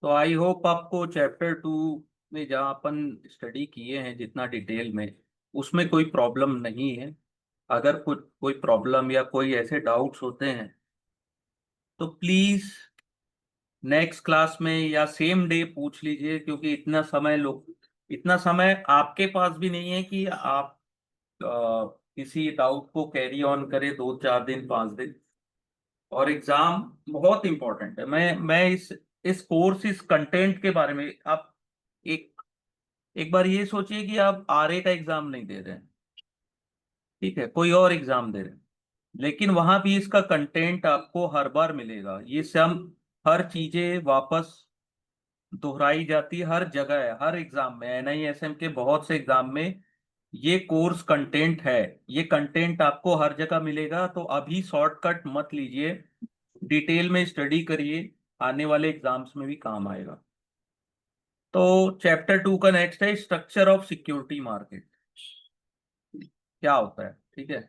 तो I hope आपको chapter 2 में जहाँ अपन स्टडी किए हैं जितना डिटेल में उसमें कोई प्रॉब्लम नहीं है। अगर कुछ कोई प्रॉब्लम या कोई ऐसे डाउट्स होते हैं तो प्लीज नेक्स्ट क्लास में या सेम डे पूछ लीजिए, क्योंकि इतना समय आपके पास भी नहीं है कि आप किसी डाउट को कैरी ऑन करें 2 4 दिन 5 दिन। और एग्जाम बहुत इंपॉर्टेंट है। मैं इस कोर्स इस कंटेंट के बारे में आप एक एक बार ये सोचिए कि आप आरए का एग्जाम नहीं दे रहे हैं, ठीक है, कोई और एग्जाम दे रहे हैं, लेकिन वहां भी इसका कंटेंट आपको हर बार मिलेगा। ये सब हर चीजें वापस दोहराई जाती है हर जगह है, हर एग्जाम में, एनआईएसएम के बहुत से एग्जाम में ये कोर्स कंटेंट है। ये कंटेंट आपको हर जगह मिलेगा, तो अभी शॉर्टकट मत लीजिए, डिटेल में स्टडी करिए, आने वाले एग्जाम्स में भी काम आएगा। तो चैप्टर 2 का नेक्स्ट है स्ट्रक्चर ऑफ सिक्योरिटी मार्केट। क्या होता है, ठीक है।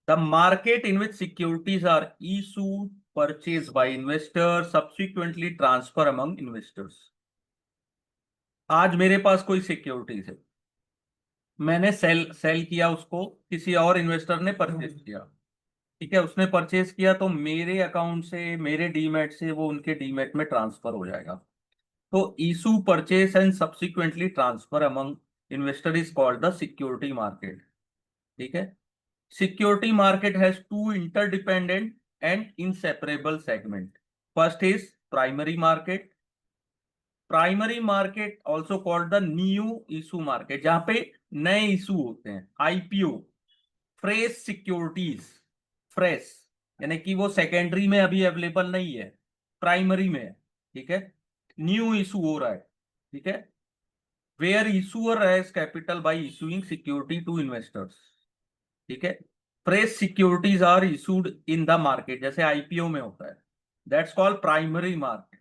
The market in which securities are issued purchase by investor subsequently transfer among investors. आज मेरे पास कोई सिक्योरिटीज है, मैंने सेल सेल किया, उसको किसी और इन्वेस्टर ने परचेज किया, ठीक है, उसने परचेज किया तो मेरे अकाउंट से, मेरे डीमैट से वो उनके डीमैट में ट्रांसफर हो जाएगा। तो issue purchase and subsequently transfer among investor is called the security market, ठीक है। Security market has two interdependent and inseparable segment. First is primary market. Primary market also called the new issue market, जहां पे नए issue होते हैं, IPO, fresh securities. Fresh यानी कि वो सेकेंडरी में अभी अवेलेबल नहीं है, प्राइमरी में है, ठीक है। न्यू इशू हो रहा है, ठीक है। Where issuer has capital by issuing security to investors, ठीक है। Fresh securities are issued in the market, जैसे आईपीओ में होता है, दैट्स कॉल्ड प्राइमरी मार्केट।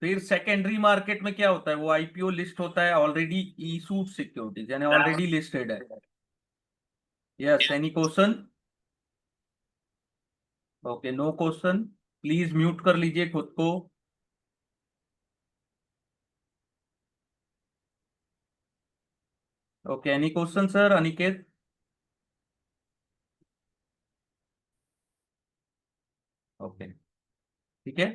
फिर सेकेंडरी मार्केट में क्या होता है, वो आईपीओ लिस्ट होता है ऑलरेडी इशूड सिक्योरिटीज, यानी ऑलरेडी लिस्टेड है। Yes, any question? Okay, no question. Please mute कर लीजिए खुद को। ओके, any question sir? Aniket? Okay, ठीक है।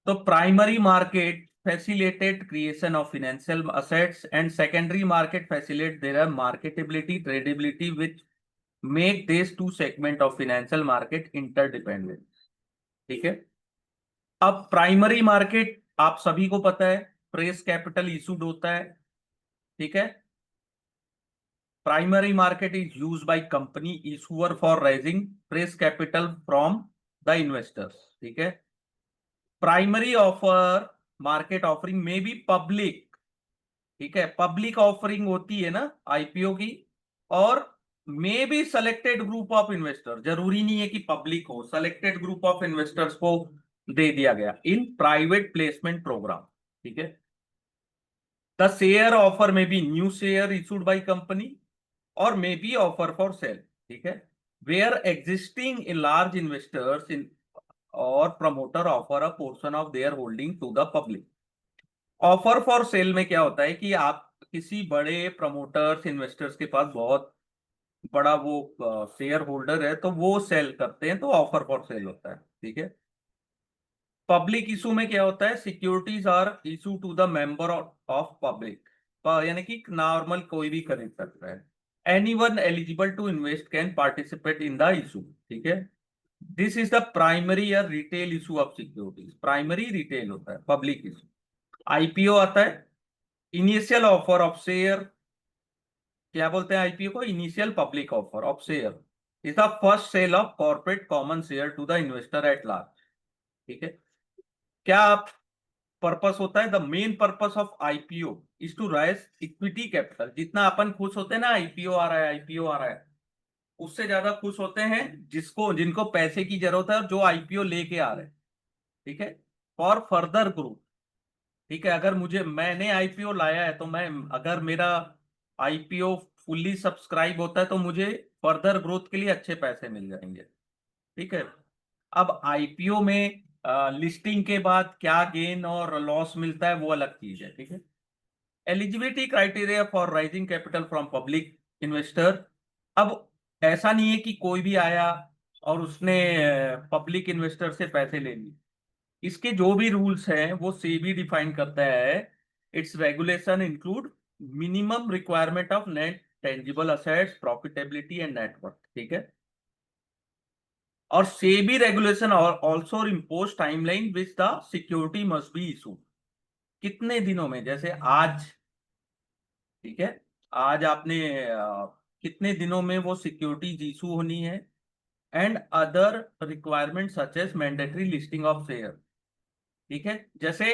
तो primary market facilitated creation of financial assets and secondary market facilitate their marketability tradability, which make these two segment of financial market interdependent, ठीक है। अब प्राइमरी मार्केट आप सभी को पता है, प्रेस कैपिटल इशूड होता है, ठीक है। Primary market is used by company issuer for rising press capital from the investors, ठीक है। प्राइमरी ऑफर मार्केट ऑफरिंग में भी पब्लिक, ठीक है, पब्लिक ऑफरिंग होती है ना आईपीओ की, और may be selected group of investor, जरूरी नहीं है कि पब्लिक हो, सेलेक्टेड ग्रुप ऑफ इन्वेस्टर्स को दे दिया गया इन प्राइवेट प्लेसमेंट प्रोग्राम, ठीक है। The share offer may be new share issued by company और may be offer for sale, ठीक है, where existing in large investors in और promoter offer a portion of their holding to the public. Offer for sale में क्या होता है कि आप किसी बड़े प्रमोटर्स इन्वेस्टर्स के पास बहुत बड़ा वो शेयर होल्डर है, तो वो सेल करते हैं, तो ऑफर फॉर सेल होता है, ठीक है। पब्लिक इशू में क्या होता है, securities are issue to the member of public, यानी कि नॉर्मल कोई भी खरीद सकता है। Any one eligible to invest can participate in the issue, ठीक है। दिस इज द प्राइमरी या retail issue of securities. Primary retail होता है, पब्लिक इशू। आईपीओ आता है, इनिशियल ऑफर ऑफ शेयर, क्या बोलते हैं आईपीओ को, initial public offer of share is the first sale of corporate common share to the investor at large, ठीक है। क्या पर्पस होता है, the main purpose of IPO is to raise equity capital. जितना अपन खुश होते हैं ना आईपीओ आ रहा है, आईपीओ आ रहा है, उससे ज्यादा खुश होते हैं जिनको पैसे की जरूरत है और जो आईपीओ लेके आ रहे हैं, ठीक है, फॉर फर्दर ग्रोथ, ठीक है। अगर मैंने आईपीओ लाया है, तो मैं, अगर मेरा आईपीओ फुल्ली सब्सक्राइब होता है तो मुझे फर्दर ग्रोथ के लिए अच्छे पैसे मिल जाएंगे, ठीक है। अब आईपीओ में लिस्टिंग के बाद क्या गेन और लॉस मिलता है वो अलग चीज है, ठीक है। Eligibility criteria for rising capital from public investor. अब ऐसा नहीं है कि कोई भी आया और उसने पब्लिक इन्वेस्टर से पैसे ले लिए। इसके जो भी रूल्स हैं वो सेबी डिफाइन करता है। It's regulation include minimum requirement of net tangible assets, profitability and network, ठीक है। और SEBI regulation also impose timeline which the security must be issue. कितने दिनों में, जैसे आज, ठीक है, आज आपने कितने दिनों में वो सिक्योरिटीज इशू होनी है। And other requirement such as mandatory listing of share, ठीक है। जैसे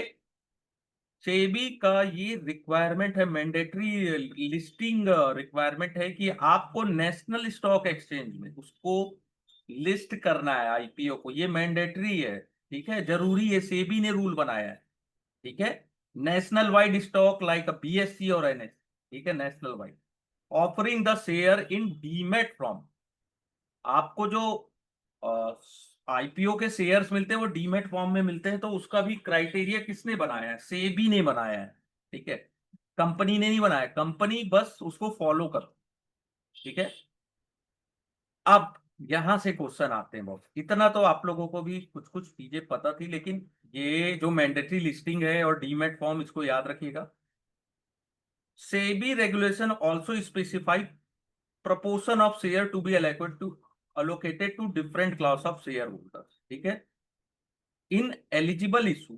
सेबी का ये रिक्वायरमेंट है, मैंडेटरी लिस्टिंग रिक्वायरमेंट है कि आपको नेशनल स्टॉक एक्सचेंज में उसको लिस्ट करना है, आईपीओ को, ये मैंडेटरी है, ठीक है, जरूरी है, सेबी ने रूल बनाया है, ठीक है। National wide stock like BSc और एनएस, ठीक है, national wide offering the share in demat from. आपको जो आईपीओ के शेयर्स मिलते हैं वो डीमेट फॉर्म में मिलते हैं, तो उसका भी क्राइटेरिया किसने बनाया है? सेबी ने बनाया है, ठीक है। कंपनी ने नहीं बनाया, कंपनी बस उसको फॉलो कर, ठीक है। अब यहां से क्वेश्चन आते हैं, बहुत इतना तो आप लोगों को भी कुछ कुछ चीजें पता थी, लेकिन ये जो मैंडेटरी लिस्टिंग है और डीमेट फॉर्म, इसको याद रखिएगा। SEBI regulation also specify proportion of share to be allocated to different class of shareholders, ठीक है। In eligible issue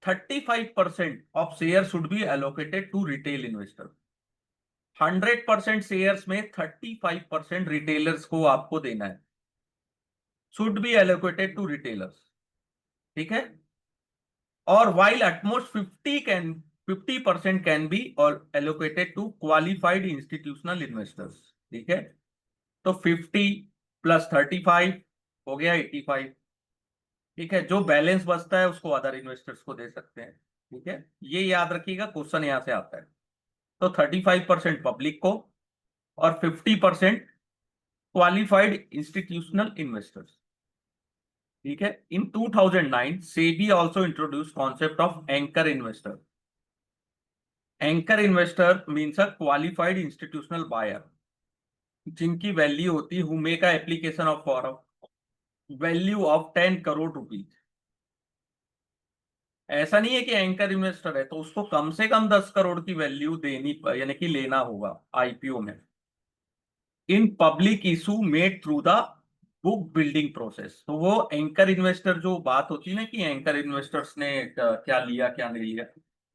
35% of shares should be allocated to retail investor। 100% shares में 35% रिटेलर्स को आपको देना है, should be allocated to retailers, ठीक है। और while at most 50% can be और allocated to qualified institutional investors, ठीक है। तो 50 प्लस 35 हो गया 85, ठीक है। जो बैलेंस बचता है उसको अदर इन्वेस्टर्स को दे सकते हैं, ठीक है। ये याद रखिएगा, क्वेश्चन यहां से आता है। तो 35% पब्लिक को और 50% क्वालिफाइड इंस्टीट्यूशनल इन्वेस्टर्स, ठीक है। In 2009 SEBI also introduce concept of anchor investor. Anchor investor means a qualified institutional buyer जिनकी वैल्यू होती है, who make a application of for value of 10 crore rupees. ऐसा नहीं है कि एंकर इन्वेस्टर है तो उसको कम से कम 10 करोड़ की वैल्यू देनी, यानी कि लेना होगा आईपीओ में। In public issue made through the book building process. तो वो एंकर इन्वेस्टर जो बात होती है ना कि एंकर इन्वेस्टर्स ने क्या लिया क्या नहीं लिया,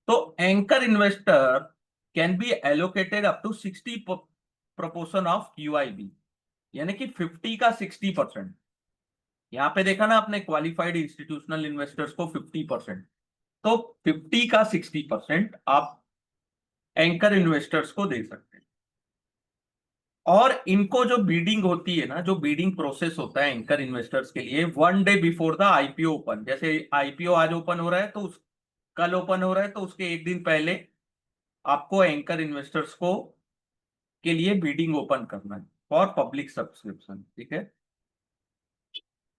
तो anchor investor can be allocated up to 60 proportion of QIB, यानी कि 50 का 60%। यहाँ पे देखा ना आपने, क्वालिफाइड इंस्टीट्यूशनल इन्वेस्टर्स को 50%, तो 50 का 60% आप एंकर इन्वेस्टर्स को दे सकते हैं। और इनको जो बीडिंग होती है ना, जो बीडिंग प्रोसेस होता है एंकर इन्वेस्टर्स के लिए, 1 day before the IPO open, जैसे आईपीओ आज ओपन हो रहा है तो कल ओपन हो रहा है तो उसके एक दिन पहले आपको एंकर इन्वेस्टर्स को के लिए बीडिंग ओपन करना है फॉर पब्लिक सब्सक्रिप्शन, ठीक है।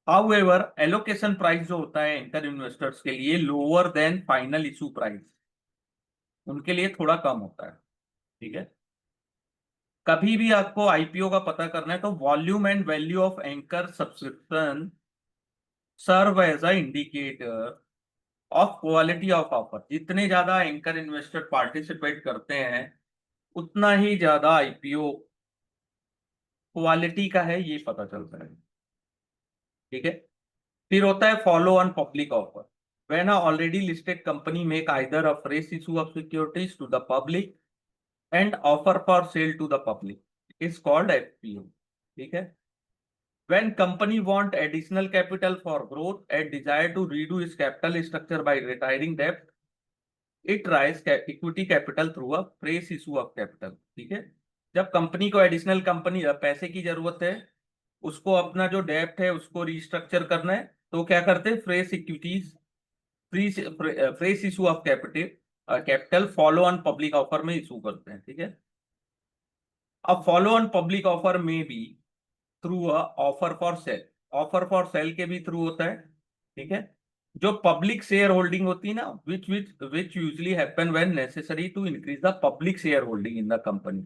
हाउएवर एलोकेशन प्राइस जो होता है एंकर इन्वेस्टर्स के लिए lower than final issue price, उनके लिए थोड़ा कम होता है, ठीक है। कभी भी आपको आईपीओ का पता करना है तो volume and value of anchor subscription serve as a indicator of quality of offer. जितने ज्यादा एंकर इन्वेस्टर पार्टिसिपेट करते हैं उतना ही ज्यादा आईपीओ क्वालिटी का है, ये पता चलता है, ठीक है। फिर होता है follow on public offer. When a already listed company make either a fresh issue of securities to the public and offer for sale to the public is called FPO, ठीक है। When company want additional capital for growth and desire to redo its capital structure by retiring debt, it raise equity capital through a fresh issue of capital, ठीक है। जब company को additional company पैसे की जरूरत है, उसको अपना जो डेप्ट है उसको रिस्ट्रक्चर करना है, तो क्या करते हैं? Fresh equities, fresh issue of capital, capital follow on public offer में इशू करते हैं, ठीक है। अब फॉलो ऑन पब्लिक ऑफर में भी through offer for cell, offer for cell के भी थ्रू होता है, ठीक है। जो पब्लिक शेयर होल्डिंग होती है ना, which usually happen when necessary to increase the public share holding in the company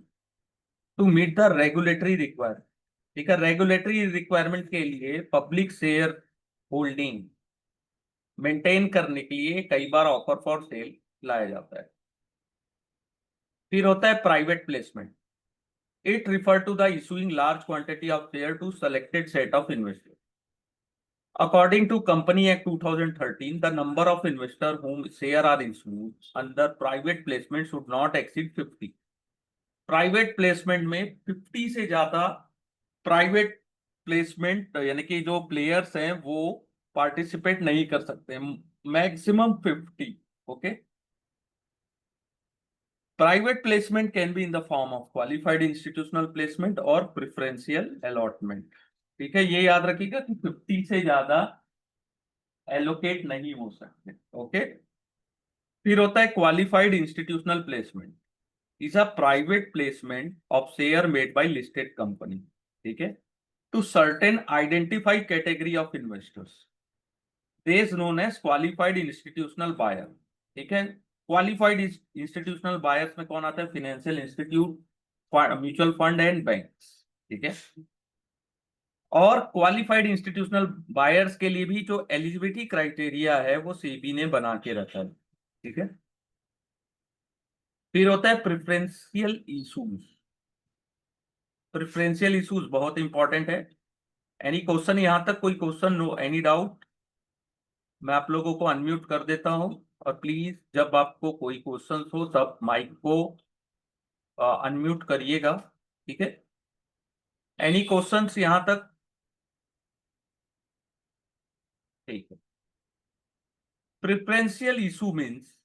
to meet the regulatory requirement. ठीक है, रेगुलेटरी रिक्वायरमेंट के लिए पब्लिक शेयर होल्डिंग मेंटेन करने के लिए कई बार ऑफर फॉर सेल लाया जाता है। फिर होता है private placement. It refer to the issuing large quantity of share to selected set of investor. According to Company Act 2013, the number of investors whom share are issued under private placement should not exceed 50। Private placement में 50 से ज्यादा private placement यानी कि जो players हैं वो participate नहीं कर सकते, maximum 50। Okay. Private placement can be in the form of qualified institutional placement और प्रिफरेंशियल अलॉटमेंट। ठीक है, ये याद रखिएगा कि 50 से ज्यादा एलोकेट नहीं हो सकते। ओके। फिर होता है qualified institutional placement, is a private placement of share made by listed company. ठीक है, to certain identified category of investors, they is known as qualified institutional buyer. ठीक है, क्वालिफाइड इंस्टीट्यूशनल बायर्स में कौन आता है? Financial institute, mutual fund and banks. ठीक है, और क्वालिफाइड इंस्टीट्यूशनल बायर्स के लिए भी जो एलिजिबिलिटी क्राइटेरिया है वो सेबी ने बना के रखा है। ठीक है, फिर होता है प्रेफरेंशियल इशूज। प्रेफरेंशियल इशूज बहुत इंपॉर्टेंट है। एनी क्वेश्चन यहां तक? कोई क्वेश्चन? No any doubt? मैं आप लोगों को अनम्यूट कर देता हूं, और प्लीज जब आपको कोई क्वेश्चन हो तब माइक को अनम्यूट करिएगा। ठीक है, एनी क्वेश्चंस यहां तक? ठीक है। Preferential issue means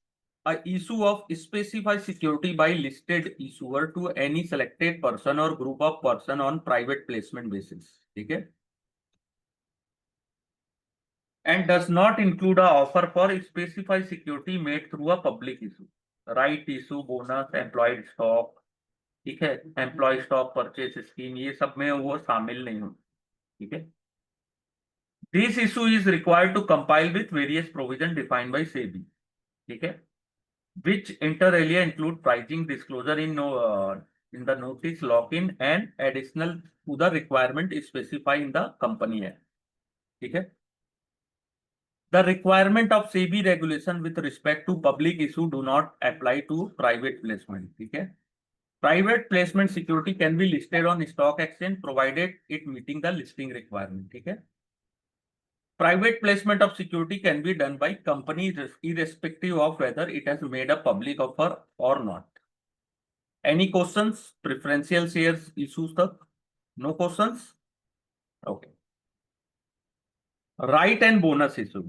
a issue of specified security by listed issuer to any selected person or group of person on private placement basis। ठीक है, and does not include a offer for specified security made through a public issue, right issue, bonus, employee stock। ठीक है, employ stock purchase scheme, ये सब में वो शामिल नहीं हो। ठीक है, this issue is required to compile with various provision defined by SEBI. ठीक है, which inter alia include pricing disclosure in the notice lock-in and additional to the requirement specified in the company act। ठीक है, the requirement of SEBI regulation with respect to public issue do not apply to private placement। ठीक है, private placement security can be listed on stock exchange provided it meeting the listing requirement। ठीक है, private placement of security can be done by company irrespective of whether it has made a public offer or not। Any questions? Preferential shares issues तक? No questions? Okay. Right and bonus issue.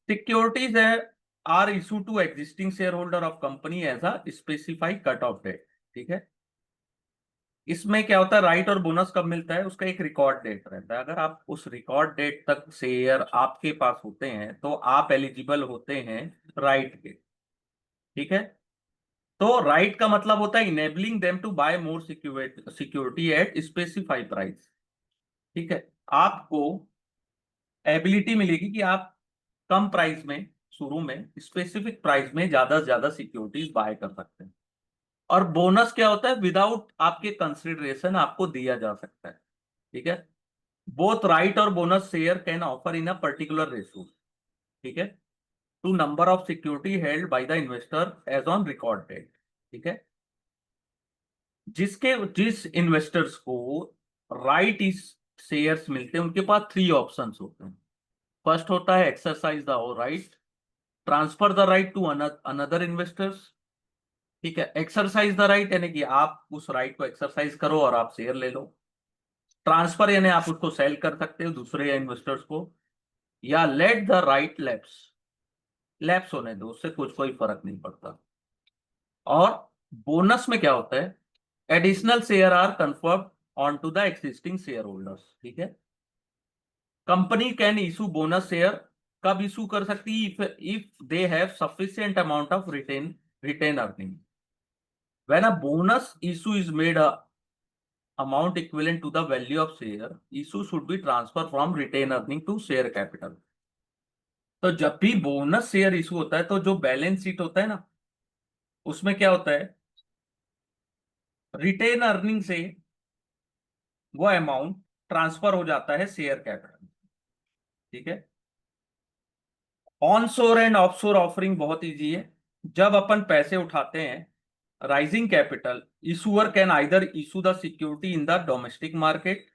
Securities are issued to existing shareholder of company as a specified cut off date। ठीक है, इसमें क्या होता है? Right और bonus कब मिलता है? उसका एक रिकॉर्ड डेट रहता है। अगर आप उस रिकॉर्ड डेट तक शेयर आपके पास होते हैं तो आप एलिजिबल होते हैं राइट के। ठीक है, तो राइट का मतलब होता है enabling them to buy more security at specified price. ठीक है, आपको एबिलिटी मिलेगी कि आप कम प्राइस में, शुरू में स्पेसिफिक प्राइस में ज्यादा से ज्यादा सिक्योरिटीज बाय कर सकते हैं। और बोनस क्या होता है? विदाउट आपके कंसिडरेशन आपको दिया जा सकता है। ठीक है, बोथ राइट और bonus share can offer in a particular ratio. ठीक है, to number of security held by the investor as on record date. ठीक है, जिस इन्वेस्टर्स को राइट इस शेयर्स मिलते हैं उनके पास थ्री ऑप्शंस होते हैं। फर्स्ट होता है exercise the right, transfer the right to another investors. ठीक है, एक्सरसाइज द राइट यानी कि आप उस राइट को एक्सरसाइज करो और आप शेयर ले लो। ट्रांसफर यानी आप उसको सेल कर सकते हो दूसरे इन्वेस्टर्स को, या let the right lapse, lapse होने दो, उससे कुछ कोई फर्क नहीं पड़ता। और बोनस में क्या होता है? Additional share are conferred on to the existing share holders. ठीक है, company can issue bonus share कब इशू कर सकती है? If they have sufficient amount of retain earning. When a bonus issue is made a amount equivalent to the value of share, issue should be transferred from retained earning to share capital। तो जब भी bonus share issue होता है तो जो balance sheet होता है ना, उसमें क्या होता है, रिटेन अर्निंग से वो अमाउंट ट्रांसफर हो जाता है शेयर कैपिटल। ठीक है। ऑनशोर एंड ऑफशोर ऑफरिंग बहुत इजी है। जब अपन पैसे उठाते हैं, rising capital, issuer can either issue the security in the domestic market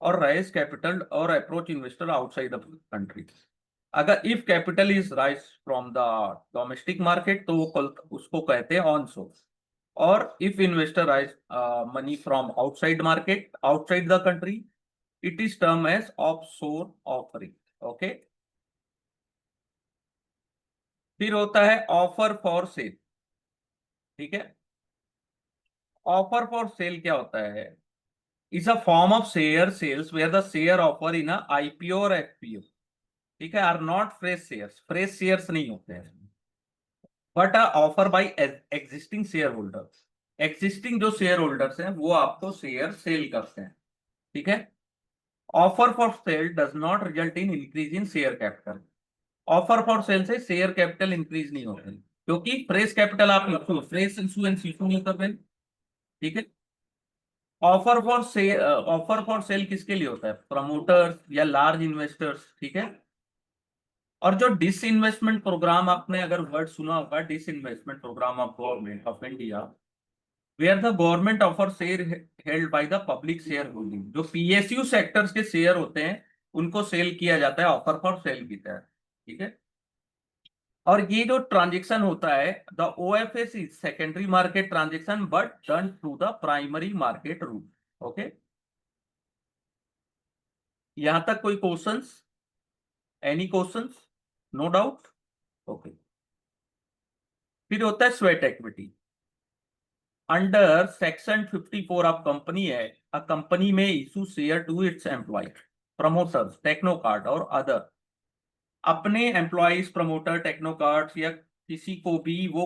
और राइज कैपिटल और approach investor outside the country. अगर if capital is raise from the domestic market तो वो उसको कहते हैं ऑनशोर। और if investor raise money from outside market, outside the country, it is term as offshore offering. Okay. फिर होता है ऑफर फॉर सेल। ठीक है। ऑफर फॉर सेल क्या होता है? Is a form of share sales where the share offer in IPO और FPO, ठीक है, are not fresh shares, fresh shares नहीं होते हैं, but offer by existing share holders. Existing जो शेयर होल्डर्स हैं वो आपको शेयर सेल करते हैं। ठीक है। Offer for sale does not result in increase in share capital. Offer for sale से शेयर कैपिटल इंक्रीज नहीं होते क्योंकि फ्रेश कैपिटल आप फ्रेश इशूएंस इशू नहीं कर रहे। ठीक है। ऑफर फॉर सेल किसके लिए होता है? प्रमोटर्स या लार्ज इन्वेस्टर्स। ठीक है। और जो डिसइन्वेस्टमेंट प्रोग्राम, आपने अगर वर्ड सुना होगा, disinvestment program of government of India, where the government offer share held by the public share holding, जो पीएसयू सेक्टर्स के शेयर होते हैं उनको सेल किया जाता है ऑफर फॉर सेल की तरह। ठीक है। और ये जो ट्रांजेक्शन होता है, the OFS is secondary market transaction but done through the primary market route. Okay. यहां तक कोई questions? Any questions? No doubt. Okay. फिर होता है sweat equity. Under section 54 of company act, a company में issue share to its employ, promoters, technocrat और other. अपने employees, promoter, टेक्नोकार्ड्स या किसी को भी वो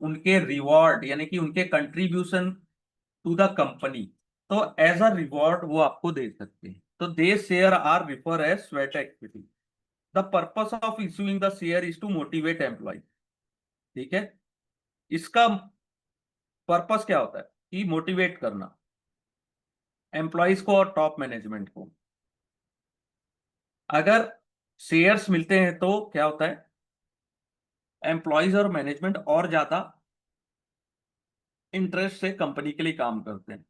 उनके रिवॉर्ड यानी कि उनके कंट्रीब्यूशन टू द कंपनी, तो एज अ रिवॉर्ड वो आपको दे सकते हैं। तो they share are refer as sweat equity. The purpose of issuing the share is to motivate employ. ठीक है। इसका पर्पस क्या होता है? कि मोटिवेट करना एम्प्लॉयज को और टॉप मैनेजमेंट को। अगर शेयर्स मिलते हैं तो क्या होता है? एम्प्लॉयज और मैनेजमेंट और ज्यादा इंटरेस्ट से कंपनी के लिए काम करते हैं।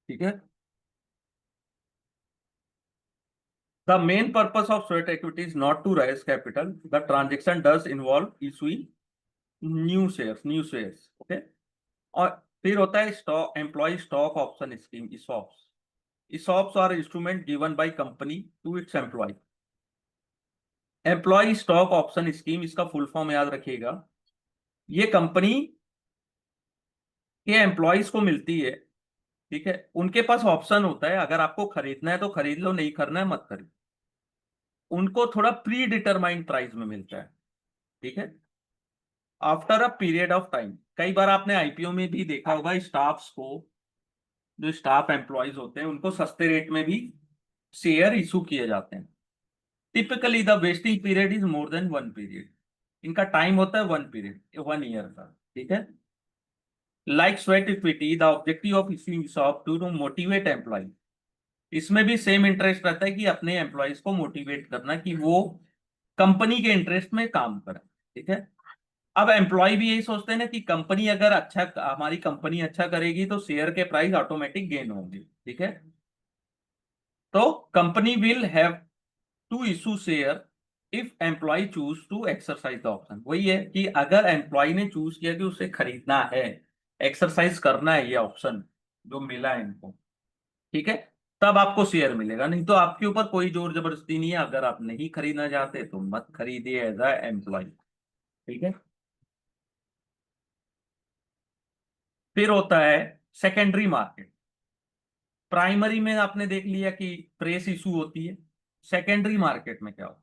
ठीक है। The main purpose of sweat equity is not to raise capital, the transaction does involve issuing new shares. Okay. और फिर होता है stock, employ stock option scheme, ESOPs. ESOPs are instrument given by company to its employ. Employ stock option scheme, इसका full form याद रखिएगा। ये company के employees को मिलती है। ठीक है। उनके पास ऑप्शन होता है, अगर आपको खरीदना है तो खरीद लो, नहीं करना है मत खरीद। उनको थोड़ा प्री डिटरमाइंड प्राइस में मिलता है। ठीक है। After a period of time, कई बार आपने आईपीओ में भी देखा होगा स्टाफ्स को, जो स्टाफ एम्प्लॉयज होते हैं उनको सस्ते रेट में भी शेयर इशू किए जाते हैं। Typically the vesting period is more than 1 period. इनका टाइम होता है 1 पीरियड, 1 ईयर का। ठीक है। Like sweat equity, the objective of issuing shop to motivate employ. इसमें भी सेम इंटरेस्ट रहता है कि अपने एम्प्लॉयज को मोटिवेट करना कि वो कंपनी के इंटरेस्ट में काम करें। ठीक है। अब एम्प्लॉय भी यही सोचते हैं ना कि कंपनी अगर अच्छा, हमारी कंपनी अच्छा करेगी तो शेयर के प्राइस ऑटोमेटिक गेन होंगे। ठीक है। तो company will have to issue share if employ choose to exercise the option. वही है कि अगर एम्प्लॉय ने चूज किया कि उसे खरीदना है, एक्सरसाइज करना है ये ऑप्शन जो मिला है इनको, ठीक है, तब आपको शेयर मिलेगा, नहीं तो आपके ऊपर कोई जोर जबरदस्ती नहीं है। अगर आप नहीं खरीदना चाहते तो मत खरीदिए एज अ एम्प्लॉय। ठीक है। फिर होता है सेकेंडरी मार्केट। प्राइमरी में आपने देख लिया कि प्रेस इशू होती है। सेकेंडरी मार्केट में क्या होता है?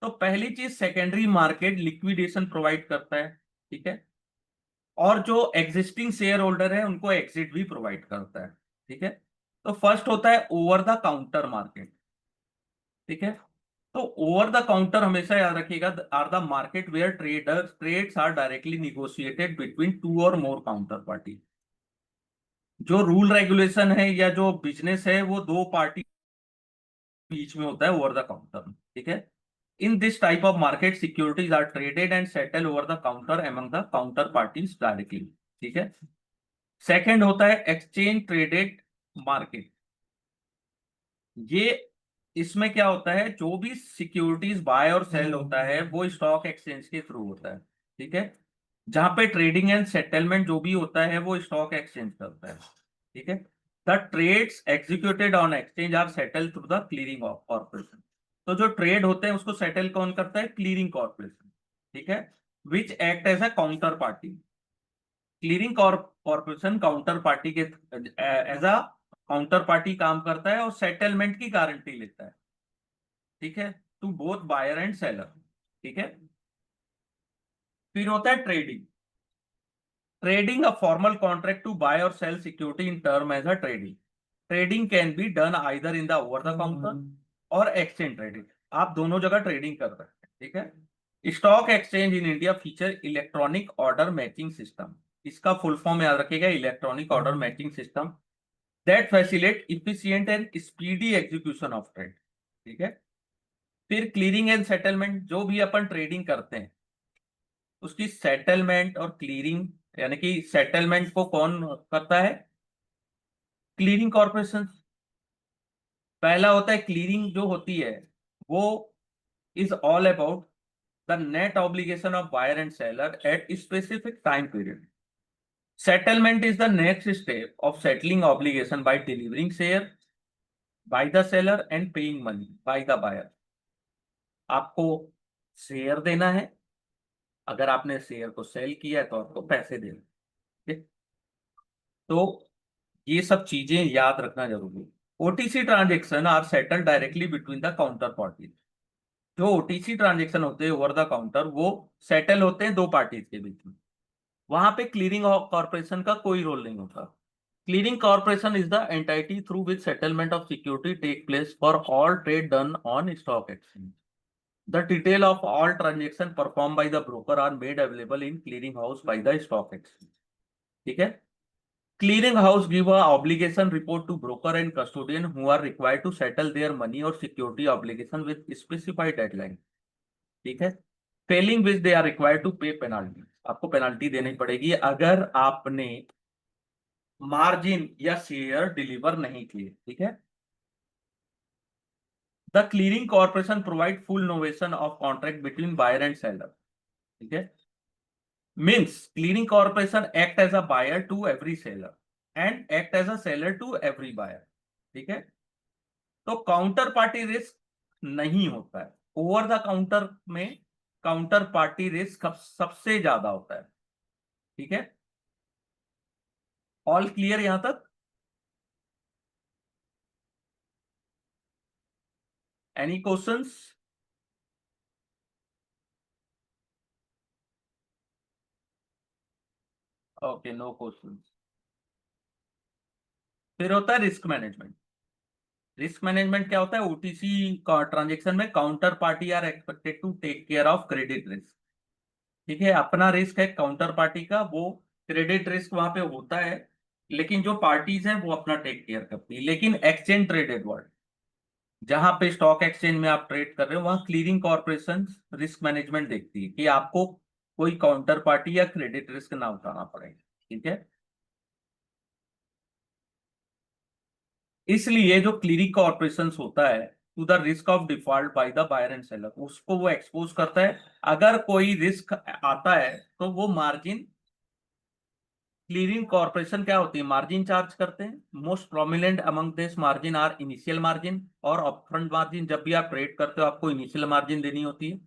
तो पहली चीज, सेकेंडरी मार्केट लिक्विडेशन प्रोवाइड करता है। ठीक है। और जो एग्जिस्टिंग शेयर होल्डर है उनको एग्जिट भी प्रोवाइड करता है। ठीक है। तो फर्स्ट होता है ओवर द काउंटर मार्केट। ठीक है। तो ओवर द काउंटर हमेशा याद रखिएगा, are the market where trades are directly negotiated between two और मोर काउंटर पार्टी। जो रूल रेगुलेशन है या जो बिजनेस है वो दो पार्टी बीच में होता है ओवर द काउंटर, ठीक है। In this type of market securities are traded and settle over the counter among the counter parties directly, ठीक है। सेकंड होता है एक्सचेंज ट्रेडेड मार्केट। ये इसमें क्या होता है, जो भी सिक्योरिटीज बाय और सेल होता है वो स्टॉक एक्सचेंज के थ्रू होता है, ठीक है। जहां पे ट्रेडिंग एंड सेटलमेंट जो भी होता है वो स्टॉक एक्सचेंज करता है, ठीक है। The trades executed on exchange are settle through the clearing corporation. तो जो ट्रेड होते हैं उसको सेटल कौन करता है, क्लीयरिंग कॉर्पोरेशन, ठीक है। Which act as a counter party. Clearing corporation counter party के एज अ काउंटर पार्टी काम करता है और सेटलमेंट की गारंटी लेता है, ठीक है, to both buyer and seller, ठीक है। फिर होता है trading. Trading a formal contract to buy और sell security in term as a trading. Trading can be done either in the over the counter और एक्सचेंज ट्रेडिंग। आप दोनों जगह ट्रेडिंग कर सकते हैं, ठीक है। Stock exchange in India feature electronic order matching system. इसका फुल फॉर्म याद रखिएगा, electronic order matching system that facilitate efficient and speedy execution of trade, ठीक है। फिर क्लियरिंग एंड सेटलमेंट, जो भी अपन ट्रेडिंग करते हैं उसकी सेटलमेंट और क्लियरिंग, यानी कि सेटलमेंट को कौन करता है, क्लियरिंग कॉर्पोरेशन। पहला होता है क्लियरिंग, जो होती है वो is all about the net obligation of buyer and seller at specific time period. Settlement is the next step of settling obligation by delivering share by the seller and paying money by the buyer. आपको share देना है, अगर आपने share को cell किया है तो आपको पैसे देना है, ठीक है? तो ये सब चीजें याद रखना जरूरी है। OTC transaction are settle directly between the counter party. जो ओटीसी ट्रांजेक्शन होते हैं ओवर द काउंटर वो सेटल होते हैं दो पार्टीज के बीच में। वहां पे क्लीयरिंग कॉर्पोरेशन का कोई रोल नहीं होता। Clearing corporation is the entity through which settlement of security take place for all trade done on stock exchange. The detail of all transaction perform by the broker are made available in clearing house by the stock exchange, ठीक है। Clearing house give a obligation report to broker and custodian who are required to settle their money or security obligation with specified deadline, ठीक है। Failing which they are required to pay penalty। आपको penalty देनी पड़ेगी अगर आपने margin या share deliver नहीं किए, ठीक है। The clearing corporation provide full novation of contract between buyer and seller, ठीक है। Means clearing corporation act as a buyer to every seller and act as a seller to every buyer, ठीक है। तो counter party risk नहीं होता है over the counter में। Counter party risk सबसे ज्यादा होता है, ठीक है। ऑल क्लियर यहां तक? Any questions? Okay, no questions. फिर होता है रिस्क मैनेजमेंट। रिस्क मैनेजमेंट क्या होता है, ओटीसी ट्रांजेक्शन में counter party are expected to take care of credit risk, ठीक है। अपना रिस्क है काउंटर पार्टी का, वो क्रेडिट रिस्क वहां पे होता है, लेकिन जो पार्टीज हैं वो अपना टेक केयर करती है। लेकिन एक्सचेंज ट्रेडेड वर्ल्ड, जहां पे स्टॉक एक्सचेंज में आप ट्रेड कर रहे हो, वहां क्लीयरिंग कॉर्पोरेशन रिस्क मैनेजमेंट देखती है कि आपको कोई काउंटर पार्टी या क्रेडिट रिस्क ना उठाना पड़े, ठीक है। इसलिए जो क्लीयरिंग कॉर्पोरेशन होता है to the risk of default by the buyer and seller, उसको वो एक्सपोज करता है। अगर कोई रिस्क आता है तो वो मार्जिन, क्लीयरिंग कॉर्पोरेशन क्या होती है, मार्जिन चार्ज करते हैं। Most prominent among this margin are initial margin और अपफ्रंट मार्जिन। जब भी आप ट्रेड करते हो आपको इनिशियल मार्जिन देनी होती है,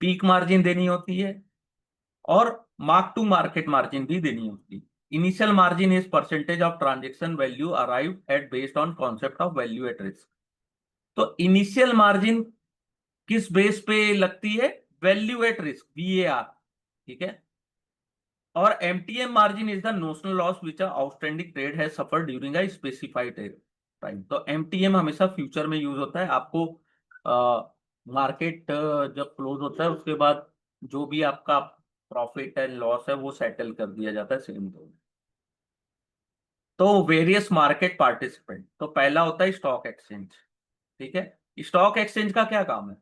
पीक मार्जिन देनी होती है और मार्क टू मार्केट मार्जिन भी देनी होती है। Initial margin is percentage of transaction value arrive at based on concept of value at risk. तो इनिशियल मार्जिन किस बेस पे लगती है, वैल्यू एट रिस्क, VAR, ठीक है। और MTM margin is the notional loss which outstanding trade has suffer during a specified time. तो MTM हमेशा फ्यूचर में यूज होता है। आपको मार्केट जब क्लोज होता है उसके बाद जो भी आपका प्रॉफिट एंड लॉस है वो सेटल कर दिया जाता है सेम डे। तो वेरियस मार्केट पार्टिसिपेंट, तो पहला होता है स्टॉक एक्सचेंज। ठीक है। स्टॉक एक्सचेंज का क्या काम है?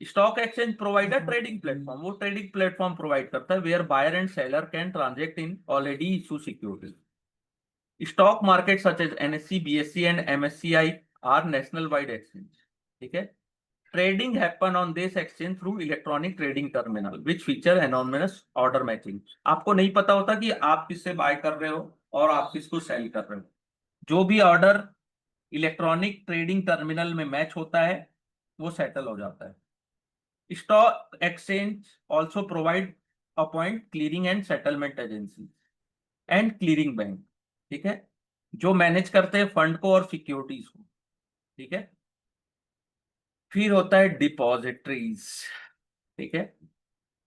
Stock exchange provide trading platform, वो ट्रेडिंग प्लेटफॉर्म प्रोवाइड करता है where buyer and seller can transact in already issue securities. Stock market such as NSC, BSC and MSCI are national wide exchange. ठीक है। Trading happen on this exchange through electronic trading terminal which feature anonymous order matching. आपको नहीं पता होता कि आप किससे bye कर रहे हो और आप किसको सेल कर रहे हो। जो भी ऑर्डर इलेक्ट्रॉनिक ट्रेडिंग टर्मिनल में मैच होता है वो सेटल हो जाता है। Stock exchange also provide appoint clearing and settlement agency and clearing bank. ठीक है। जो मैनेज करते हैं फंड को और सिक्योरिटीज को। ठीक है। फिर होता है डिपॉजिटरीज। ठीक है।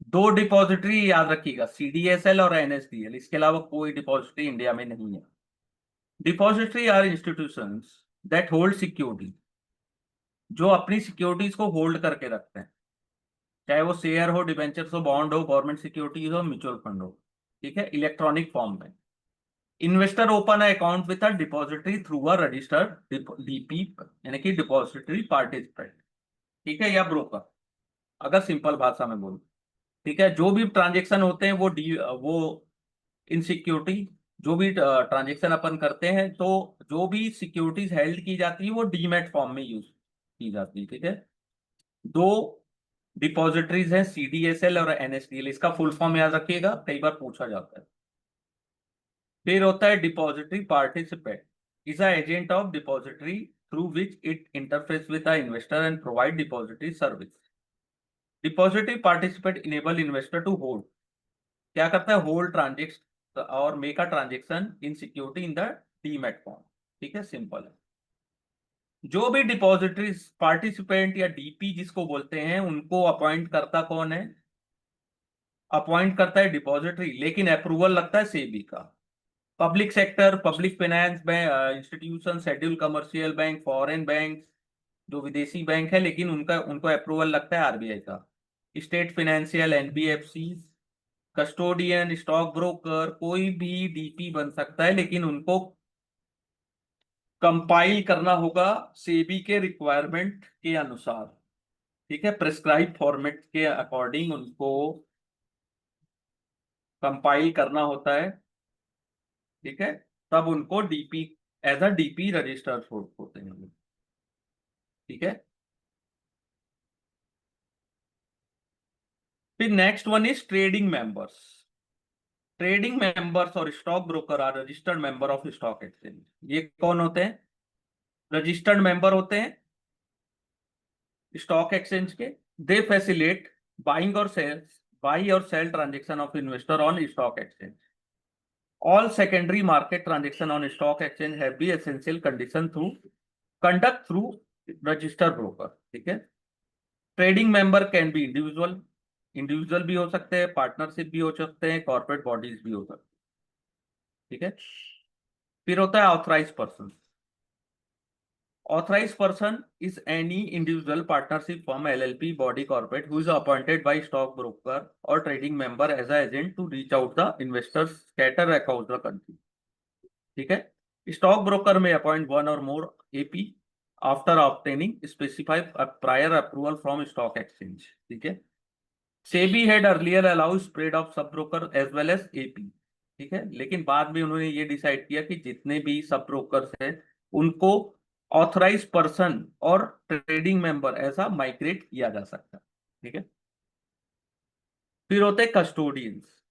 दो डिपॉजिटरी याद रखिएगा, सीडीएसएल और एनएसडीएल, इसके अलावा कोई डिपॉजिटरी इंडिया में नहीं है। Depository are institutions that hold security, जो अपनी सिक्योरिटीज को होल्ड करके रखते हैं, चाहे वो शेयर हो, डिबेंचर्स हो, बॉन्ड हो, गवर्नमेंट सिक्योरिटीज हो, म्यूचुअल फंड हो। ठीक है। इलेक्ट्रॉनिक फॉर्म में investor open account with a depository through a registered DP, यानी कि डिपॉजिटरी पार्टिसिपेंट। ठीक है, या ब्रोकर, अगर सिंपल भाषा में बोलूं। ठीक है। जो भी ट्रांजेक्शन होते हैं वो इन सिक्योरिटी, जो भी ट्रांजेक्शन अपन करते हैं, तो जो भी सिक्योरिटीज हेल्ड की जाती है वो डीमैट फॉर्म में यूज की जाती है। ठीक है। दो डिपॉजिटरीज हैं, सीडीएसएल और एनएसडीएल, इसका फुल फॉर्म याद रखिएगा, कई बार पूछा जाता है। फिर होता है depository participant is a agent of depository through which it interface with the investor and provide depository service. Depository participant enable investor to hold, क्या करता है, होल्ड ट्रांजेक्शन और make a transaction in security in the demat form. ठीक है, simple है। जो भी depository participant या डीपी जिसको बोलते हैं, उनको अपॉइंट करता कौन है? अपॉइंट करता है डिपॉजिटरी, लेकिन अप्रूवल लगता है सेबी का। Public sector, public finance bank institution, schedule commercial bank, foreign bank, जो विदेशी बैंक है, लेकिन उनका उनको अप्रूवल लगता है आरबीआई का। State financial, NBFC, custodian, stock broker, कोई भी डीपी बन सकता है, लेकिन उनको कंपाइल करना होगा सेबी के रिक्वायरमेंट के अनुसार। ठीक है। प्रिस्क्राइब फॉर्मेट के अकॉर्डिंग उनको कंपाइल करना होता है। ठीक है। तब उनको DP, as a DP registered होते हैं। ठीक है। फिर next one is trading members. Trading members और stock broker are registered member of stock exchange. ये कौन होते हैं? रजिस्टर्ड मेंबर होते हैं स्टॉक एक्सचेंज के। दे फैसिलिटेट बाइंग और सेल, बाई और sale transaction of investor on stock exchange. All secondary market transaction on stock exchange have be essential condition through conduct through registered broker. ठीक है। Trading member can be individual, individual भी हो सकते हैं, partnership भी हो सकते हैं, कॉर्पोरेट बॉडीज भी हो सकते हैं। ठीक है। फिर होता है authorise person. Authorized person is any individual, partnership, firm, LLP, body, corporate who is appointed by stockbroker or trading member as a agent to reach out the investors scattered across the country. ठीक है। Stock broker may appoint one और more AP after obtaining specified prior approval from stock exchange. ठीक है। SEBI had earlier allow spread of sub broker as well as AP. ठीक है। लेकिन बाद में उन्होंने ये डिसाइड किया कि जितने भी सब ब्रोकर्स हैं उनको ऑथराइज पर्सन और ट्रेडिंग मेंबर ऐसा माइग्रेट किया जा सकता है। ठीक है। फिर होते हैं कस्टोडियंस।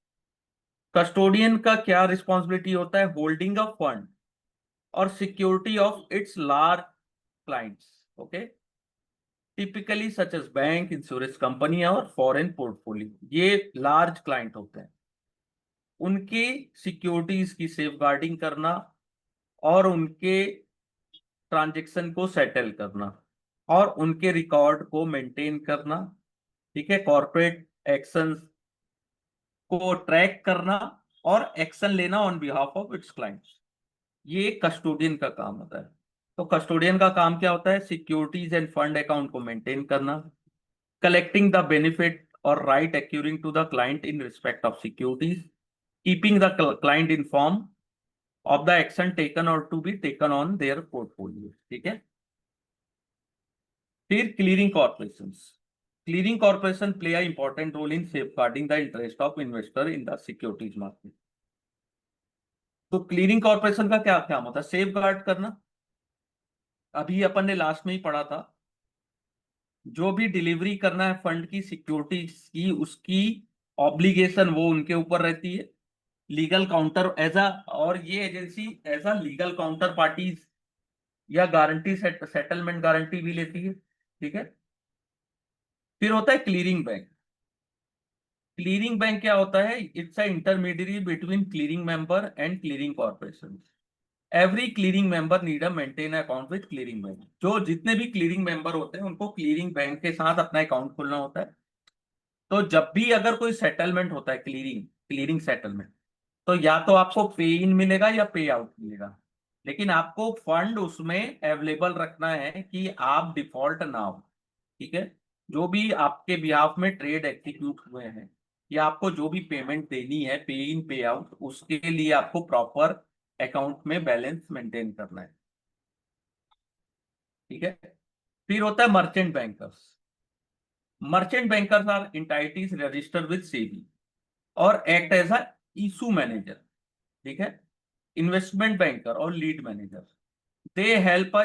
कस्टोडियन का क्या रिस्पॉन्सिबिलिटी होता है? होल्डिंग अ फंड और security of its large clients. Okay. Typically such as bank, insurance company और फॉरेन पोर्टफोलियो, ये लार्ज क्लाइंट होते हैं। उनकी सिक्योरिटीज की सेफगार्डिंग करना और उनके ट्रांजेक्शन को सेटल करना और उनके रिकॉर्ड को मेंटेन करना। ठीक है। कॉर्पोरेट एक्शंस को ट्रैक करना और एक्शन लेना on behalf of its clients, ये कस्टोडियन का काम होता है। तो कस्टोडियन का काम क्या होता है? सिक्योरिटीज एंड फंड अकाउंट को मेंटेन करना, collecting the benefit or right accruing to the client in respect of securities, keeping the client informed of the action taken or to be taken on their portfolio। ठीक है। फिर clearing corporation. Clearing corporation play a important role in safeguarding the interest of investor in the securities market. तो clearing corporation का क्या काम होता है? Safe guard करना। अभी अपन ने लास्ट में ही पढ़ा था, जो भी डिलीवरी करना है फंड की, सिक्योरिटी की, उसकी ऑब्लिगेशन वो उनके ऊपर रहती है। लीगल काउंटर एज अ, और ये agency as a legal counter parties या गारंटी सेटलमेंट गारंटी भी लेती है। ठीक है। फिर होता है क्लीयरिंग बैंक। क्लीयरिंग बैंक क्या होता है? It's a intermediary between clearing member and clearing corporation. Every clearing member need a maintain account with clearing bank. जो जितने भी क्लीयरिंग मेंबर होते हैं उनको क्लीयरिंग बैंक के साथ अपना अकाउंट खोलना होता है। तो जब भी अगर कोई सेटलमेंट होता है, क्लीयरिंग क्लीयरिंग सेटलमेंट, तो या तो आपको पे इन मिलेगा या पे आउट मिलेगा, लेकिन आपको फंड उसमें अवेलेबल रखना है कि आप डिफॉल्ट ना हो। ठीक है। जो भी आपके बिहाफ में ट्रेड एग्जीक्यूट हुए हैं या आपको जो भी पेमेंट देनी है, पे इन पे आउट, उसके लिए आपको प्रॉपर अकाउंट में बैलेंस मेंटेन करना है। ठीक है। फिर होता है merchant bankers. Merchant bankers are entities registered with SEBI और act as a issue manager. ठीक है। इन्वेस्टमेंट बैंकर और lead manager, they help a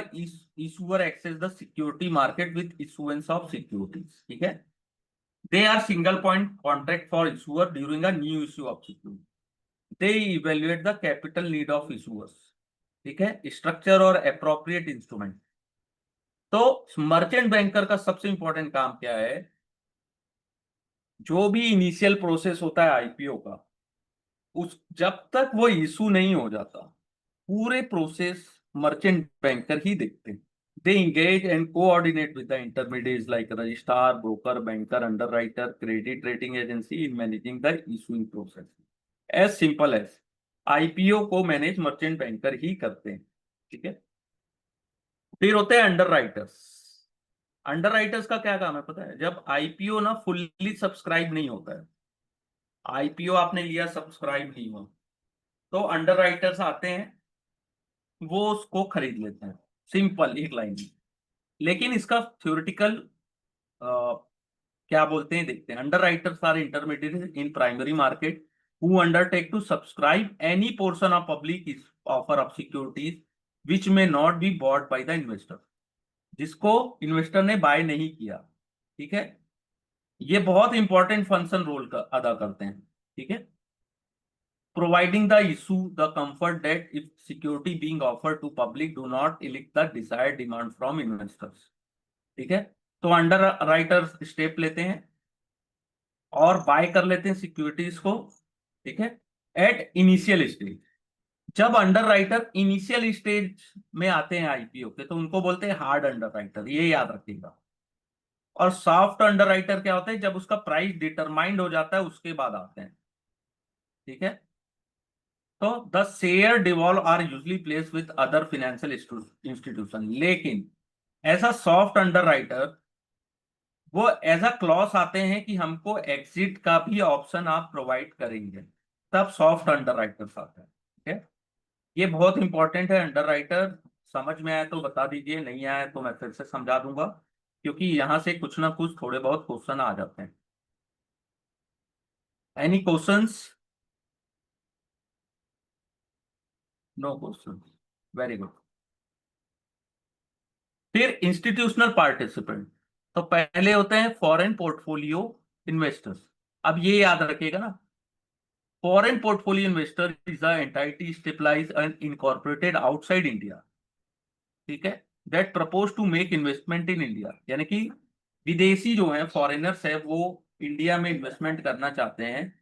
issuer access the security market with issuance of securities। ठीक है। They are single point contract for issuer during a new issue of security। They evaluate the capital need of issuers। ठीक है। Structure और appropriate instrument. तो merchant banker का सबसे important काम क्या है? जो भी इनिशियल प्रोसेस होता है आईपीओ का, उस जब तक वो इशू नहीं हो जाता, पूरे प्रोसेस मर्चेंट बैंकर ही देखते हैं। They engage and coordinate with the intermediates like registrar, broker, banker, underwriter, credit rating agency in managing the issuing process. As simple as IPO को मैनेज मर्चेंट बैंकर ही करते हैं। ठीक है। फिर होते हैं अंडरराइटर्स। अंडरराइटर्स का क्या काम है पता है? जब आईपीओ ना फुल्ली सब्सक्राइब नहीं होता है, आईपीओ आपने लिया, सब्सक्राइब नहीं हुआ, तो अंडरराइटर्स आते हैं, वो उसको खरीद लेते हैं। सिंपल एक लाइन में। लेकिन इसका थ्योरेटिकल क्या बोलते हैं देखते हैं। Underwriters are intermediate in primary market who undertake to subscribe any portion of public offer of securities which may not be bought by the investor. जिसको इन्वेस्टर ने बाय नहीं किया। ठीक है। ये बहुत इंपॉर्टेंट फंक्शन रोल अदा करते हैं। ठीक है। providing the issue the comfort that if security being offered to public do not elicit the desired demand from investors। ठीक है। तो अंडर राइटर्स स्टेप लेते हैं और बाय कर लेते हैं सिक्योरिटीज को। ठीक है। At initial stage. जब अंडर राइटर इनिशियल स्टेज में आते हैं आईपीओ के, तो उनको बोलते हैं हार्ड अंडर राइटर, ये याद रखिएगा। और सॉफ्ट अंडर राइटर क्या होता है? जब उसका प्राइस डिटरमाइंड हो जाता है उसके बाद आते हैं। ठीक है। तो the share devolve are usually place with other financial institution. लेकिन ऐसा सॉफ्ट अंडर राइटर, वो एज अ क्लॉज आते हैं कि हमको एग्जिट का भी ऑप्शन आप प्रोवाइड करेंगे, तब सॉफ्ट अंडर राइटर्स आते हैं। ठीक है। ये बहुत इंपॉर्टेंट है अंडर राइटर। समझ में आया तो बता दीजिए, नहीं आया तो मैं फिर से समझा दूंगा, क्योंकि यहाँ से कुछ ना कुछ थोड़े बहुत क्वेश्चन आ जाते हैं। Any questions? No question. Very good. फिर इंस्टीट्यूशनल पार्टिसिपेंट। तो पहले होते हैं फॉरेन पोर्टफोलियो इन्वेस्टर्स। अब ये याद रखिएगा ना, foreign portfolio investor is a entity stabilised and incorporated outside India. ठीक है। That propose to make investment in India, यानी कि विदेशी जो है, फॉरेनर्स है, वो इंडिया में इन्वेस्टमेंट करना चाहते हैं,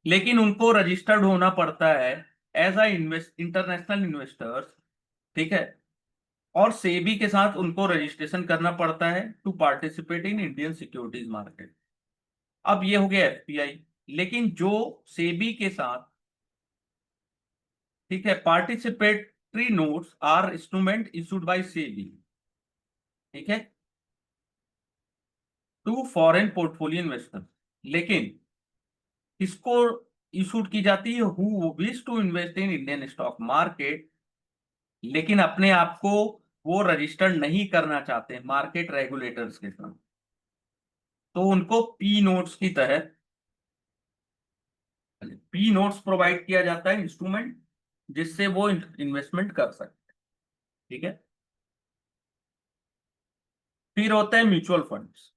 लेकिन उनको रजिस्टर्ड होना पड़ता है एज अ इंटरनेशनल इन्वेस्टर्स। ठीक है। और सेबी के साथ उनको रजिस्ट्रेशन करना पड़ता है to participate in Indian securities market. अब ये हो गया एफपीआई। लेकिन जो सेबी के साथ, ठीक है, participate notes are instrument issued by SEBI, ठीक है, टू फॉरेन पोर्टफोलियो इन्वेस्टर। लेकिन इसको इशूड की जाती है who wish to invest in Indian stock market, लेकिन अपने आप को वो रजिस्टर्ड नहीं करना चाहते मार्केट रेगुलेटर्स के साथ, तो उनको पी नोट्स की तहत पी नोट्स प्रोवाइड किया जाता है, इंस्ट्रूमेंट, जिससे वो इन्वेस्टमेंट कर सकते हैं, ठीक है। फिर होता है mutual funds.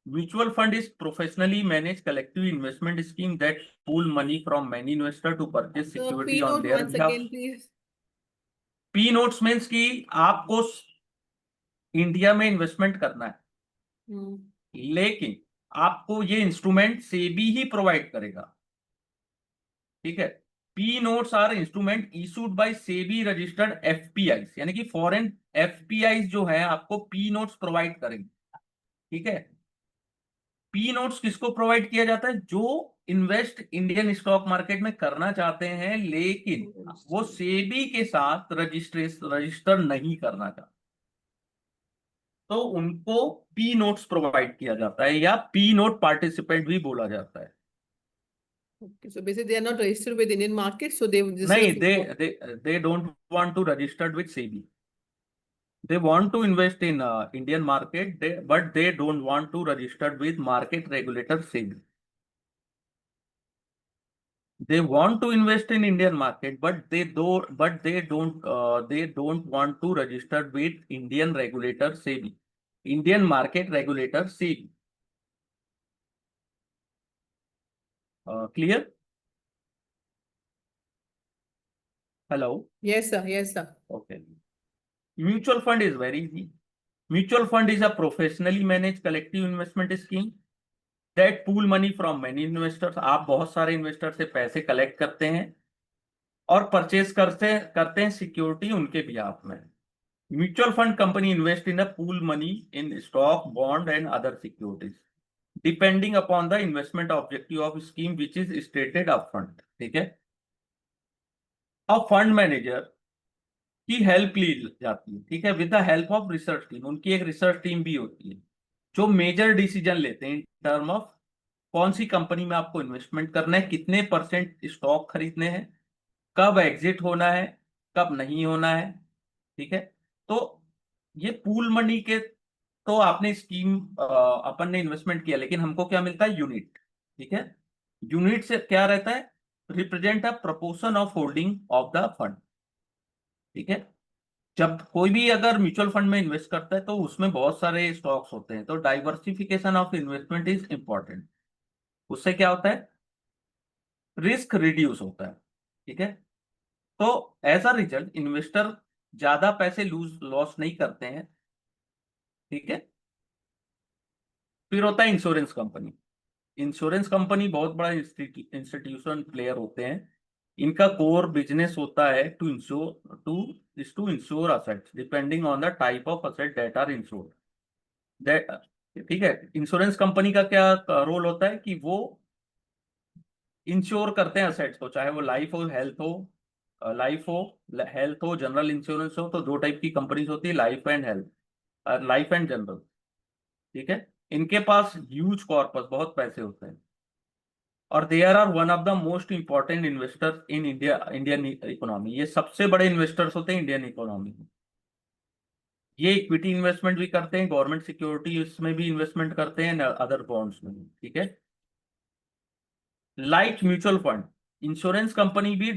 Mutual fund is professionally manage collective investment scheme that pool money from many investor to purchase So security P on note their once behalf. again, please. P notes means कि आपको India में investment करना है, Hmm. लेकिन आपको ये instrument SEBI ही provide करेगा, ठीक है। P notes are instrument issued by SEBI registered FPI, यानी कि फॉरेन एफपीआई जो है आपको पी नोट्स प्रोवाइड करेंगे, ठीक है। पी नोट्स किसको प्रोवाइड किया जाता है? जो इन्वेस्ट इंडियन स्टॉक मार्केट में करना चाहते हैं लेकिन वो सेबी के साथ रजिस्टर नहीं करना चाहते, तो उनको पी नोट्स प्रोवाइड किया जाता है, या पी नोट पार्टिसिपेंट भी बोला जाता है। Okay, so basically they are not registered with Indian market, so this is a नहीं, free दे note. They don't want to registered with SEBI, they want to invest in Indian market, but they don't want to register with market regulator SEBI. They want to invest in Indian market, but they don't want to register with Indian regulator SEBI, Indian market regulator SEBI. Clear? Hello. Yes, sir. Yes, sir. Okay. Mutual fund is very easy. Mutual fund is a professionally managed collective investment scheme that pool money from many investors. आप बहुत सारे investor से पैसे collect करते हैं और purchase करते हैं सिक्योरिटी उनके बिहाफ में। Mutual fund company invest in a pool money in stock, bond and other securities depending upon the investment objective of scheme which is stated upfront, ठीक है। अब फंड मैनेजर की हेल्प ली जाती है, ठीक है, with the help of research team. उनकी एक रिसर्च टीम भी होती है जो मेजर डिसीजन लेते हैं इन टर्म ऑफ कौन सी कंपनी में आपको इन्वेस्टमेंट करना है, कितने परसेंट स्टॉक खरीदने हैं, कब एग्जिट होना है, कब नहीं होना है, ठीक है। तो ये पूल मनी के, तो आपने स्कीम अपन ने इन्वेस्टमेंट किया, लेकिन हमको क्या मिलता है? यूनिट, ठीक है। यूनिट से क्या रहता है? Represent a proportion of holding of the fund, ठीक है। जब कोई भी अगर म्यूचुअल फंड में इन्वेस्ट करता है तो उसमें बहुत सारे स्टॉक्स होते हैं, तो diversification of investment is important. उससे क्या होता है? रिस्क रिड्यूस होता है, ठीक है। तो एज अ रिजल्ट इन्वेस्टर ज्यादा पैसे लॉस नहीं करते हैं, ठीक है। फिर होता है इंश्योरेंस कंपनी। इंश्योरेंस कंपनी बहुत बड़ा इंस्टीट्यूशन प्लेयर होते हैं। इनका कोर बिजनेस होता है to insure assets depending on the type of asset that are insured, that, ठीक है। इंश्योरेंस कंपनी का क्या रोल होता है कि वो इंश्योर करते हैं असेट्स को, चाहे वो हेल्थ हो, जनरल इंश्योरेंस हो। तो दो टाइप की कंपनीज होती है, लाइफ एंड जनरल, ठीक है। इनके पास ह्यूज कॉर्पस, बहुत पैसे होते हैं, और they are one of the most important investors in Indian economy. ये सबसे बड़े इन्वेस्टर्स होते हैं इंडियन इकोनॉमी में। ये इक्विटी इन्वेस्टमेंट भी करते हैं, गवर्नमेंट सिक्योरिटीज में भी इन्वेस्टमेंट करते हैं, अदर बॉन्ड्स में भी, ठीक है। Like mutual fund, insurance company भी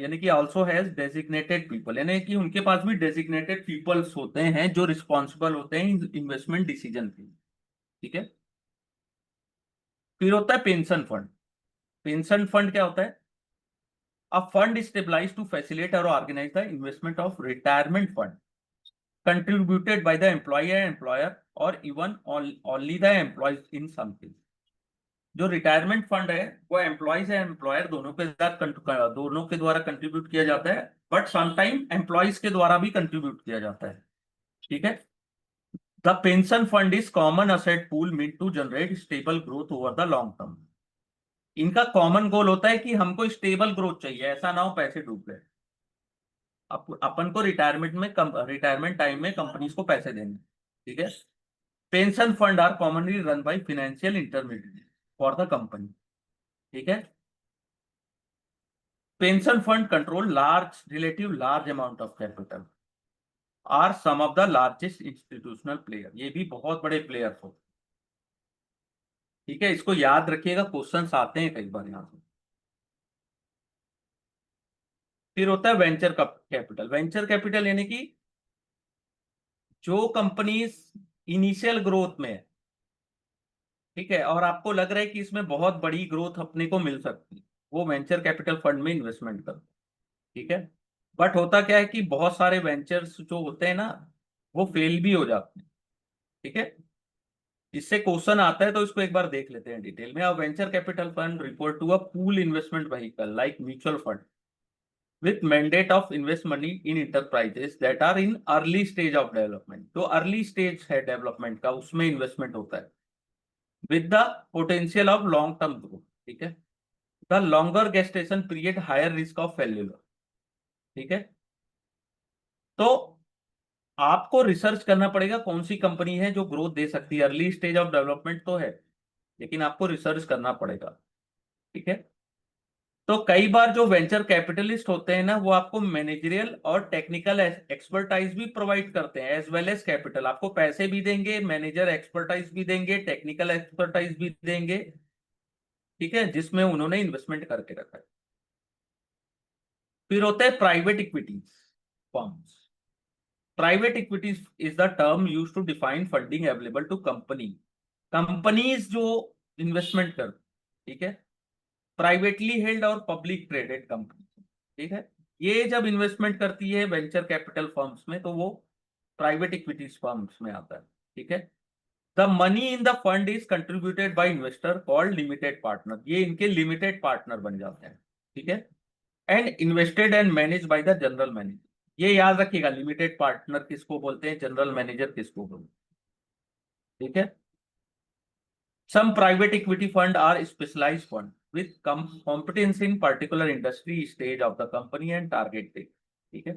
यानी कि ऑल्सो हैज डेजिग्नेटेड पीपल, यानी कि उनके पास भी डेजिग्नेटेड पीपल्स होते हैं जो रिस्पॉन्सिबल होते हैं इन्वेस्टमेंट डिसीजन के, ठीक है। फिर होता है पेंशन फंड। पेंशन फंड क्या होता है? A fund stabilize to facilitate और organize the investment of retirement fund contributed by the employ and employer और even only the employees in some case. जो रिटायरमेंट फंड है वो एम्प्लॉयज है employer दोनों के द्वारा कंट्रीब्यूट किया जाता है, बट समटाइम एम्प्लॉयज के द्वारा भी कंट्रीब्यूट किया जाता है, ठीक है। The pension fund is common asset pool mean to generate stable growth over the long term. इनका कॉमन गोल होता है कि हमको स्टेबल ग्रोथ चाहिए, ऐसा ना हो पैसे डूब गए, अपन को रिटायरमेंट टाइम में कंपनीज को पैसे देने, ठीक है। Pension fund are commonly run by financial intermediate for the company, ठीक है। Pension fund control relative large amount of capital, are some of the largest institutional player, ये भी बहुत बड़े प्लेयर हो, ठीक है। इसको याद रखिएगा, क्वेश्चंस आते हैं कई बार यहाँ से। फिर होता है वेंचर कैपिटल। वेंचर कैपिटल यानी कि जो कंपनीज इनिशियल ग्रोथ में है, ठीक है, और आपको लग रहा है कि इसमें बहुत बड़ी ग्रोथ अपने को मिल सकती है, वो वेंचर कैपिटल फंड में इन्वेस्टमेंट कर, ठीक है। बट होता क्या है कि बहुत सारे वेंचर्स जो होते हैं ना, वो फेल भी हो जाते हैं, ठीक है। इससे क्वेश्चन आता है तो इसको एक बार देख लेते हैं डिटेल में। अब venture capital fund report to a pool investment vehicle like mutual fund with mandate of invest money in enterprises that are in early stage of development, तो अर्ली स्टेज है डेवलपमेंट का, उसमें इन्वेस्टमेंट होता है with the potential of long term growth, ठीक है। the longer gestation period higher risk of failure, ठीक है। तो आपको रिसर्च करना पड़ेगा कौन सी कंपनी है जो ग्रोथ दे सकती है, अर्ली स्टेज ऑफ डेवलपमेंट तो है, लेकिन आपको रिसर्च करना पड़ेगा, ठीक है। तो कई बार जो वेंचर कैपिटलिस्ट होते हैं ना, वो आपको मैनेजरियल और टेक्निकल एक्सपर्टाइज भी प्रोवाइड करते हैं एज वेल एज कैपिटल। आपको पैसे भी देंगे, मैनेजर एक्सपर्टाइज भी देंगे, टेक्निकल एक्सपर्टाइज भी देंगे, ठीक है, जिसमें उन्होंने इन्वेस्टमेंट करके रखा है। फिर होते हैं private equities firms. Private equities is the term use to define funding available to companies जो इन्वेस्टमेंट कर, ठीक है, प्राइवेटली हेल्ड और पब्लिक ट्रेडेड कंपनी, ठीक है। ये जब इन्वेस्टमेंट करती है वेंचर कैपिटल फर्म्स में, तो वो प्राइवेट इक्विटीज फर्म्स में आता है, ठीक है। The money in the fund is contributed bye investor called limited partner, ये इनके लिमिटेड पार्टनर बन जाते हैं, ठीक है। And invested and manage by the general manager, ये याद रखिएगा, लिमिटेड पार्टनर किसको बोलते हैं, जनरल मैनेजर किसको बोलते हैं, ठीक है। Some private equity fund are specialized fund with competence in particular industry stage of the company and target date, ठीक है।